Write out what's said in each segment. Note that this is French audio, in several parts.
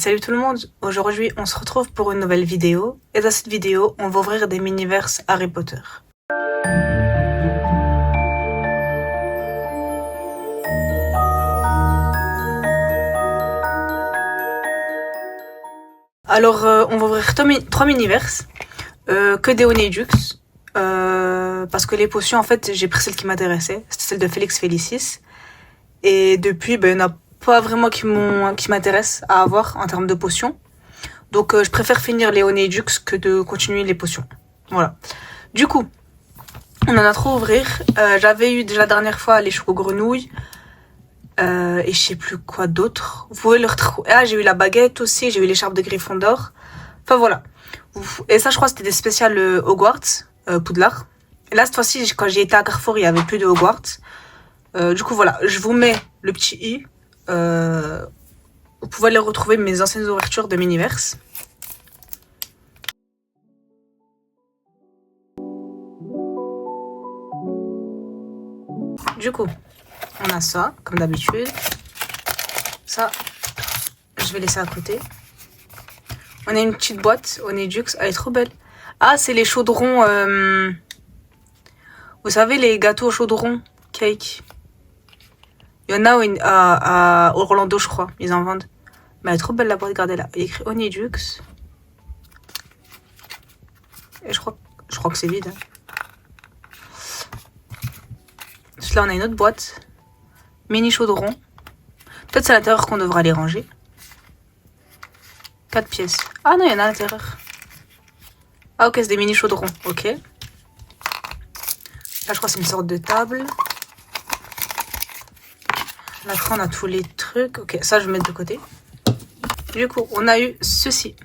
salut tout le monde, aujourd'hui on se retrouve pour une nouvelle vidéo et dans cette vidéo on va ouvrir des mini-verses Harry Potter. Alors on va ouvrir trois mini-verses, que des Honeydews, parce que les potions en fait j'ai pris celle qui m'intéressait, c'était celle de Félix Félicis et depuis il n'y en a pas vraiment qui m'intéressent à avoir en termes de potions. Donc je préfère finir les Honeydews que de continuer les potions. Voilà. Du coup, on en a trop à ouvrir. J'avais eu déjà la dernière fois les choco-grenouilles. Et je sais plus quoi d'autre. Vous pouvez le retrouver. Ah, j'ai eu la baguette aussi. J'ai eu l'écharpe de Gryffondor. Enfin voilà. Et ça, je crois que c'était des spéciales Hogwarts, Poudlard. Et là, cette fois-ci, quand j'ai été à Carrefour, il n'y avait plus de Hogwarts. Du coup, voilà. Je vous mets le petit i. Vous pouvez aller retrouver mes anciennes ouvertures de Miniverse. Du coup, on a ça, comme d'habitude. Ça, je vais laisser à côté. On a une petite boîte, Honeydews, elle est trop belle. Ah, c'est les chaudrons, vous savez, les gâteaux au chaudron, cake. Il y en a à Orlando, je crois, ils en vendent. Mais elle est trop belle la boîte, regardez là. Il y a écrit Honeydews. Et je crois que c'est vide. Là, on a une autre boîte. Mini chaudron. Peut-être c'est à l'intérieur qu'on devra les ranger. 4 pièces. Ah non, il y en a à l'intérieur. Ah ok, c'est des mini chaudrons. Ok. Là, je crois que c'est une sorte de table. Là, après, on a tous les trucs. Ok, ça, je vais mettre de côté. Du coup, on a eu ceci.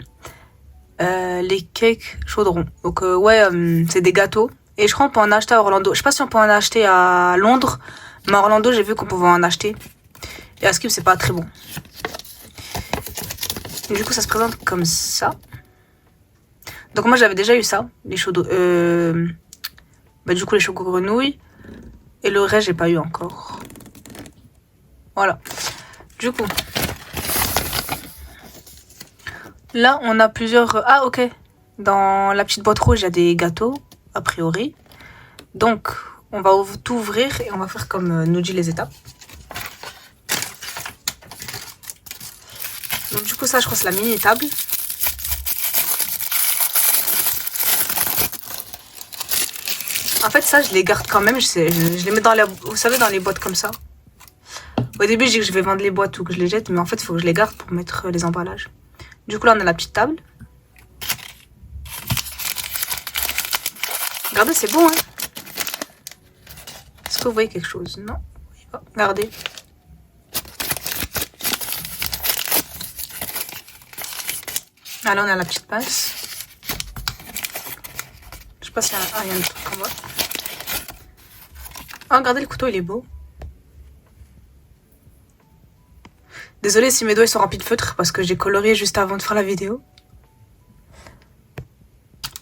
Les cakes chaudrons. Donc, ouais, c'est des gâteaux. Et je crois qu'on peut en acheter à Orlando. Je sais pas si on peut en acheter à Londres. Mais à Orlando, j'ai vu qu'on pouvait en acheter. Et à Skip, c'est pas très bon. Du coup, ça se présente comme ça. Donc moi, j'avais déjà eu ça. Les du coup, les choco-grenouilles. Et le reste, j'ai pas eu encore. Voilà. Du coup. Là, on a plusieurs... Ah, ok. Dans la petite boîte rouge, il y a des gâteaux, a priori. Donc, on va tout ouvrir et on va faire comme nous dit les étapes. Donc, du coup, ça, je crois que c'est la mini table. En fait, ça, je les garde quand même. Je les mets dans vous savez, dans les boîtes comme ça. Au début, je dis que je vais vendre les boîtes ou que je les jette. Mais en fait, il faut que je les garde pour mettre les emballages. Du coup, là, on a la petite table. Regardez, c'est beau, hein. Est-ce que vous voyez quelque chose? Non. Regardez. Ah, là, on a la petite pince. Je sais pas s'il y a un truc en bas. Oh, regardez, le couteau, il est beau. Désolée si mes doigts sont remplis de feutre parce que j'ai colorié juste avant de faire la vidéo.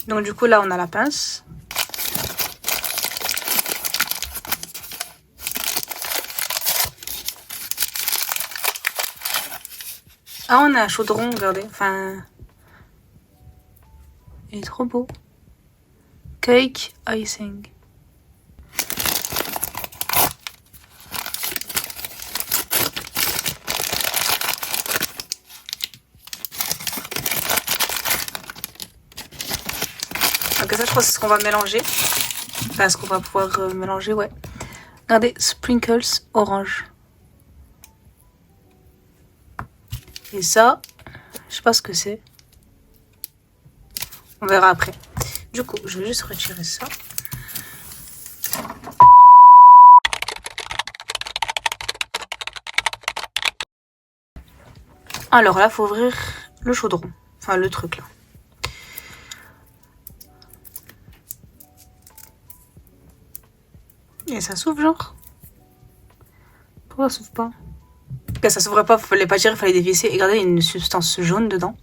Donc du coup, là, on a la pince. Ah, on a un chaudron, regardez. Enfin... Il est trop beau. Cake icing. Ok, ça, je crois que c'est ce qu'on va mélanger. Enfin, ce qu'on va pouvoir mélanger, ouais. Regardez, sprinkles orange. Et ça, je sais pas ce que c'est. On verra après. Du coup, je vais juste retirer ça. Alors là, faut ouvrir le chaudron. Enfin, le truc là. Et ça s'ouvre genre? Pourquoi ça s'ouvre pas? Ok, ça s'ouvrait pas, fallait pas dire, il fallait dévisser. Et regardez, il y a une substance jaune dedans.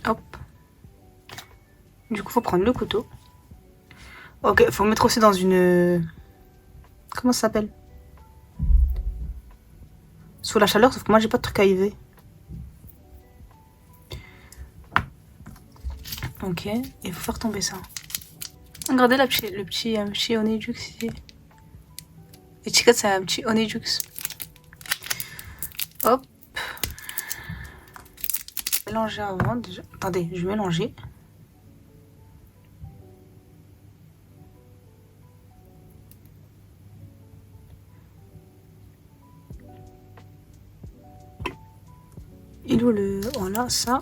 Hop. Du coup, faut prendre le couteau. Ok, faut mettre aussi dans une... Comment ça s'appelle? sous la chaleur, sauf que moi j'ai pas de truc à IV. Ok, et il faut faire tomber ça. Regardez le petit Onijux ici. L'étiquette c'est un petit Onijux. Hop. Mélanger avant déjà. Attendez, je vais mélanger. Il est où le... Voilà, ça.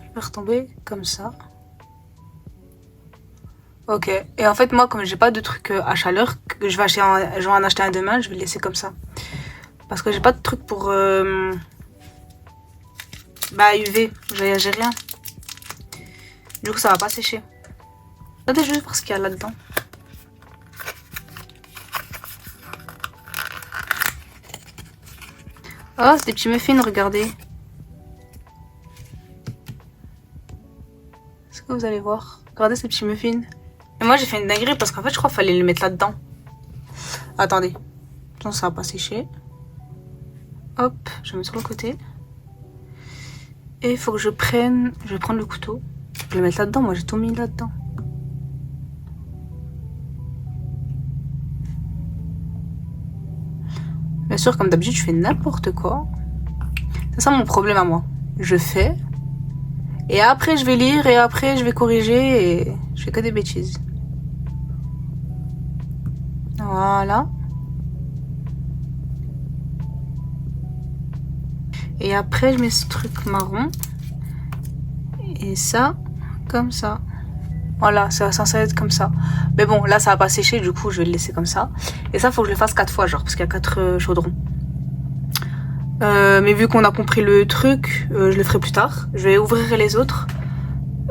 Je vais retomber comme ça. Ok. Et en fait, moi, comme j'ai pas de truc à chaleur, que je vais en acheter un demain, je vais le laisser comme ça. Parce que j'ai pas de truc pour... Bah, UV. J'ai rien. Du coup, ça va pas sécher. Attendez, je vais voir ce qu'il y a là-dedans. Oh, c'est des petits muffins, regardez. Est-ce que vous allez voir? Regardez ces petits muffins. Et moi, j'ai fait une dinguerie parce qu'en fait, je crois qu'il fallait les mettre là-dedans. Attendez. Attends, ça va pas sécher. Hop, je mets sur le côté. Et il faut que je prenne... Je vais prendre le couteau. Je vais le mettre là-dedans. Moi, j'ai tout mis là-dedans. Bien sûr, comme d'habitude, je fais n'importe quoi. C'est ça mon problème à moi. Je fais... Et après, je vais lire, et après, je vais corriger, et je fais que des bêtises. Voilà. Et après, je mets ce truc marron. Et ça, comme ça. Voilà, ça va censé être comme ça. Mais bon, là, ça va pas sécher, du coup, je vais le laisser comme ça. Et ça, faut que je le fasse 4 fois, genre, parce qu'il y a 4 chaudrons. Mais vu qu'on a compris le truc, je le ferai plus tard. Je vais ouvrir les autres.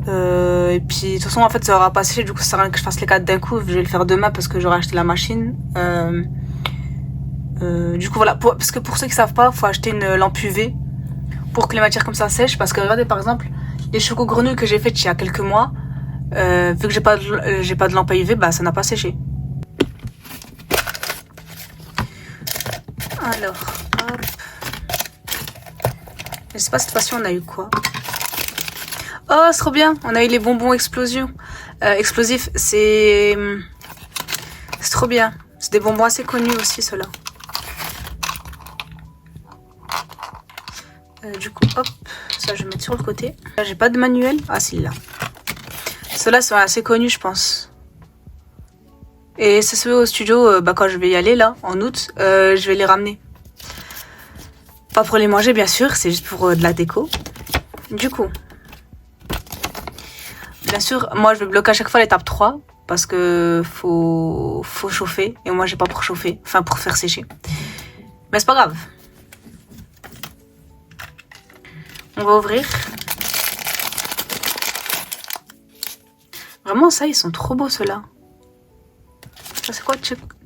Et puis, de toute façon, en fait, ça aura pas séché. Du coup, ça sert à rien que je fasse les 4 d'un coup. Je vais le faire demain parce que j'aurai acheté la machine. Du coup, voilà. Parce que pour ceux qui savent pas, faut acheter une lampe UV pour que les matières comme ça sèchent. Parce que regardez, par exemple, les choco-grenouilles que j'ai faites il y a quelques mois, vu que j'ai pas de lampe à UV, bah, ça n'a pas séché. Alors, hop. Je sais pas cette fois-ci on a eu quoi. Oh, c'est trop bien. On a eu les bonbons explosion. Explosifs. C'est trop bien. C'est des bonbons assez connus aussi, ceux-là. Du coup, hop. Ça, je vais mettre sur le côté. Là, j'ai pas de manuel. Ah, si, là. Ceux-là sont assez connus, je pense. Et c'est ceux au studio, bah, quand je vais y aller, là, en août, je vais les ramener. Pas pour les manger, bien sûr. C'est juste pour de la déco. Du coup... Bien sûr, moi je vais bloquer à chaque fois l'étape 3 parce que faut chauffer et moi j'ai pas pour chauffer, enfin pour faire sécher. Mais c'est pas grave. On va ouvrir. Vraiment ça, ils sont trop beaux ceux-là. Ça c'est quoi?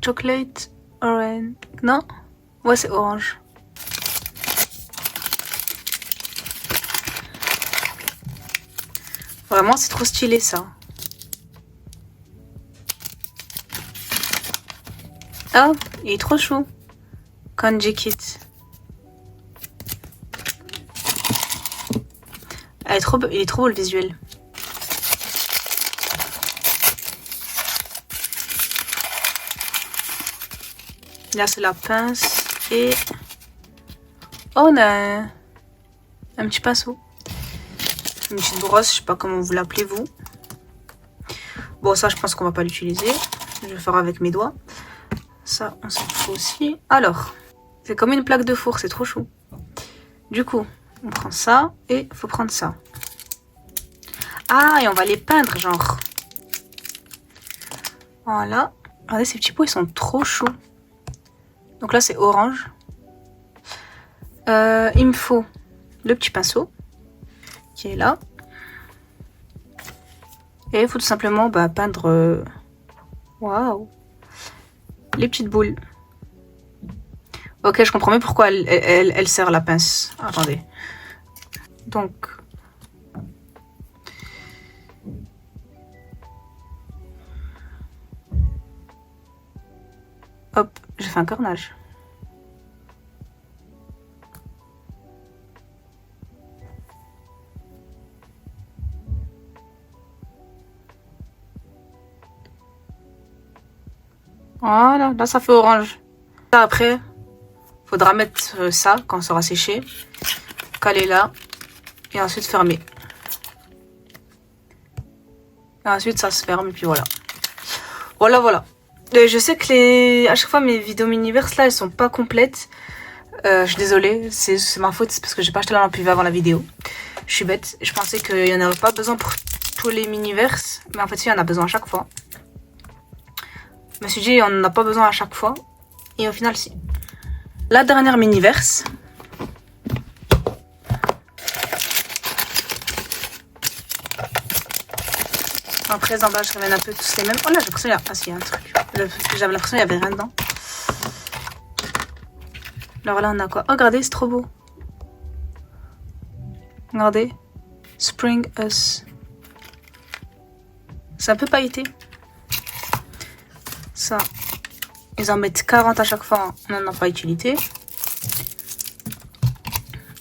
Chocolate orange? Non? Ouais, c'est orange. Vraiment, c'est trop stylé, ça. Oh, il est trop chou. Kanji Kit. Il est trop beau, le visuel. Là, c'est la pince. Et... Oh, on a un petit pinceau. Une petite brosse, je sais pas comment vous l'appelez vous. Bon, ça je pense qu'on va pas l'utiliser. Je vais faire avec mes doigts. Ça, on s'en fout aussi. Alors, c'est comme une plaque de four, c'est trop chou. Du coup, on prend ça et il faut prendre ça. Ah, et on va les peindre, genre. Voilà. Regardez, ces petits pots, ils sont trop chauds. Donc là, c'est orange. Il me faut le petit pinceau qui est là. Et il faut tout simplement peindre waouh, les petites boules. Ok, je comprends mieux pourquoi elle serre la pince. Attendez. Donc. Hop, j'ai fait un cornage. Voilà, là ça fait orange. Là, après, faudra mettre ça quand ça sera séché. Caler là. Et ensuite fermer. Et ensuite ça se ferme et puis voilà. Voilà. Et je sais que à chaque fois mes vidéos Miniverse là elles sont pas complètes. Je suis désolée, c'est ma faute, c'est parce que j'ai pas acheté la lampe UV avant la vidéo. Je suis bête, je pensais qu'il y en avait pas besoin pour tous les Miniverse. Mais en fait il y en a besoin à chaque fois. Je me suis dit on n'en a pas besoin à chaque fois. Et au final si. La dernière Miniverse. Après les emballages reviennent un peu tous les mêmes. Oh là j'ai l'impression qu'il y a un truc. J'avais l'impression qu'il y avait rien dedans. Alors là on a quoi? Oh regardez c'est trop beau. Regardez. Spring Us. C'est un peu pailleté. Ça. Ils en mettent 40 à chaque fois. On n'en a pas utilité.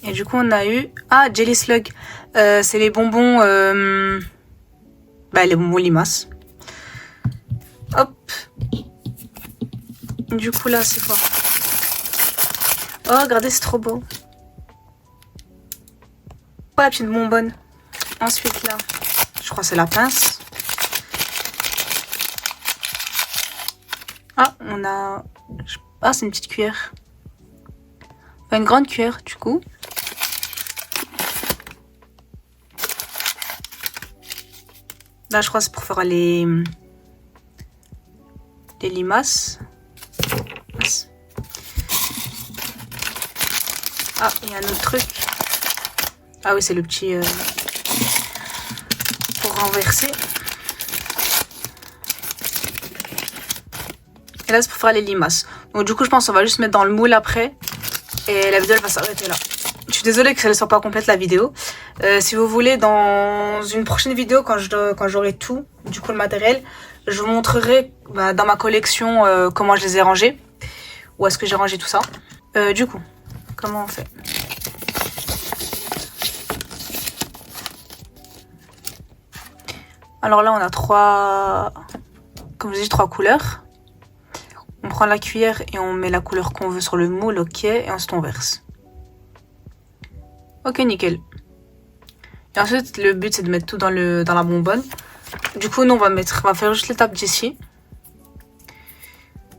Et du coup on a eu... Ah Jelly Slug. C'est les bonbons... les bonbons limaces. Hop. Du coup là c'est quoi? Oh regardez c'est trop beau. Oh la petite bonbonne. Ensuite là, je crois que c'est la pince. Ah on a... Ah c'est une petite cuillère. Enfin, une grande cuillère du coup. Là je crois que c'est pour faire les limaces. Ah, il y a un autre truc. Ah oui, c'est le petit... pour renverser. Et là, c'est pour faire les limaces. Donc du coup, je pense qu'on va juste mettre dans le moule après. Et la vidéo, elle va s'arrêter là. Je suis désolée que ça ne soit pas complète la vidéo. Si vous voulez, dans une prochaine vidéo, quand j'aurai tout, du coup le matériel, je vous montrerai dans ma collection comment je les ai rangés. Où est-ce que j'ai rangé tout ça. Du coup, comment on fait? Alors là, on a comme je dis, 3 couleurs. On prend la cuillère et on met la couleur qu'on veut sur le moule, ok, et ensuite on verse. Ok, nickel. Et ensuite, le but c'est de mettre tout dans la bonbonne. Du coup, nous on va faire juste l'étape d'ici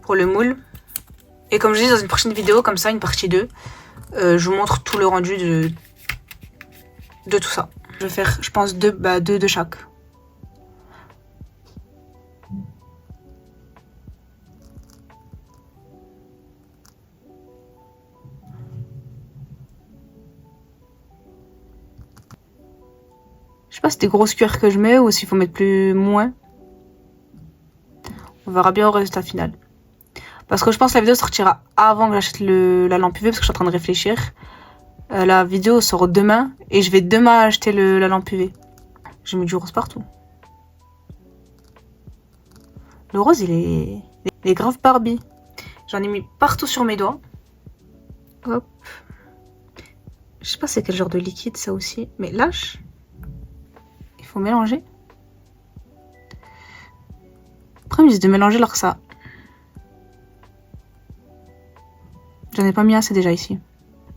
pour le moule. Et comme je dis, dans une prochaine vidéo, comme ça, une partie 2, je vous montre tout le rendu de tout ça. Je vais faire, je pense, deux de chaque. Je sais pas si c'est des grosses cuillères que je mets ou s'il faut mettre moins. On verra bien au résultat final. Parce que je pense que la vidéo sortira avant que j'achète la lampe UV parce que je suis en train de réfléchir. La vidéo sort demain et je vais demain acheter la lampe UV. J'ai mis du rose partout. Le rose il est grave Barbie. J'en ai mis partout sur mes doigts. Hop. Je sais pas c'est quel genre de liquide ça aussi. Mais lâche. Il faut mélanger. Après ils me disent de mélanger alors que ça... J'en ai pas mis assez déjà ici.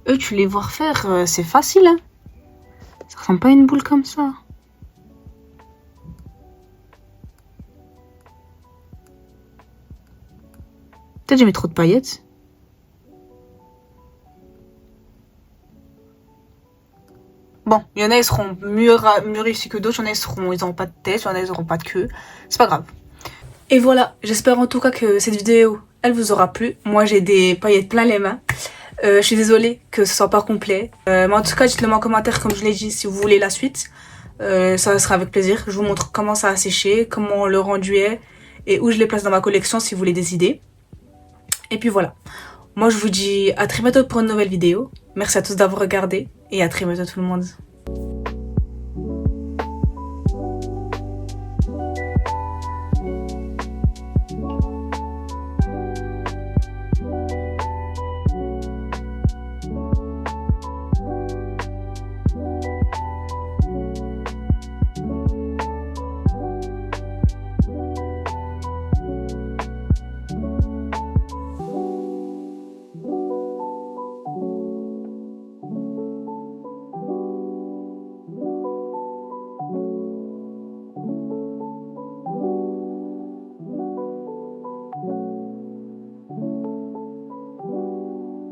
Eux, tu les vois refaire, c'est facile, hein. Ça ressemble pas à une boule comme ça. Peut-être j'ai mis trop de paillettes. Bon, il y en a, ils seront mieux réussis que d'autres. Il y en a, ils n'auront pas de tête. Il y en a, ils n'auront pas de queue. C'est pas grave. Et voilà, j'espère en tout cas que cette vidéo, elle vous aura plu. Moi, j'ai des paillettes plein les mains. Je suis désolée que ce soit pas complet. Mais en tout cas, dites-le moi en commentaire, comme je l'ai dit, si vous voulez la suite. Ça sera avec plaisir. Je vous montre comment ça a séché, comment le rendu est et où je les place dans ma collection si vous voulez des idées. Et puis voilà. Moi, je vous dis à très bientôt pour une nouvelle vidéo. Merci à tous d'avoir regardé et à très bientôt tout le monde.